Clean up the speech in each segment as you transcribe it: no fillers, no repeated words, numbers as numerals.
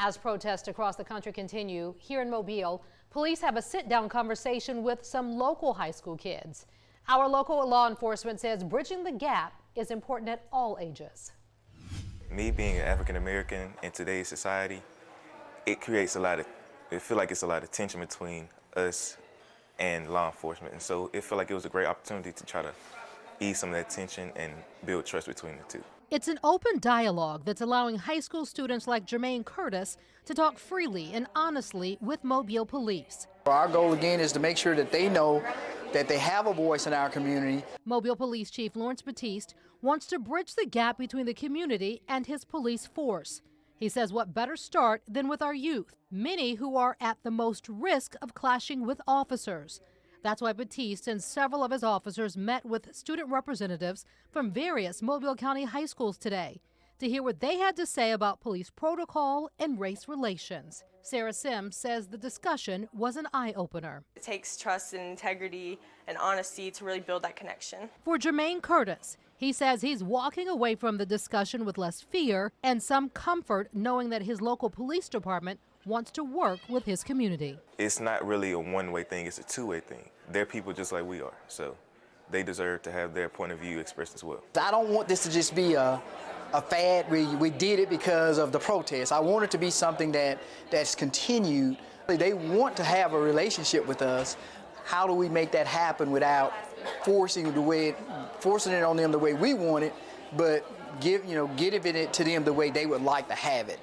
As protests across the country continue, here in Mobile, police have a sit-down conversation with some local high school kids. Our local law enforcement says bridging the gap is important at all ages. Me being an African American in today's society, it feel like it's a lot of tension between us and law enforcement. And so it felt like it was a great opportunity to try to ease some of that tension and build trust between the two. It's an open dialogue that's allowing high school students like Jermaine Curtis to talk freely and honestly with Mobile police. Our goal again is to make sure that they know that they have a voice in our community. Mobile Police Chief Lawrence Battiste wants to bridge the gap between the community and his police force. He says what better start than with our youth, many who are at the most risk of clashing with officers. That's why Battiste and several of his officers met with student representatives from various Mobile County high schools today to hear what they had to say about police protocol and race relations. Sarah Sims says the discussion was an eye-opener. It takes trust and integrity and honesty to really build that connection. For Jermaine Curtis, he says he's walking away from the discussion with less fear and some comfort knowing that his local police department wants to work with his community. It's not really a one-way thing, it's a two-way thing. They're people just like we are, so they deserve to have their point of view expressed as well. I don't want this to just be a fad. We did it because of the protests. I want it to be something that's continued. They want to have a relationship with us. How do we make that happen without forcing it on them the way we want it, but giving it to them the way they would like to have it?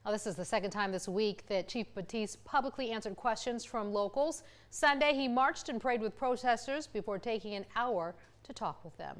Now, this is the second time this week that Chief Battiste publicly answered questions from locals. Sunday, he marched and prayed with protesters before taking an hour to talk with them.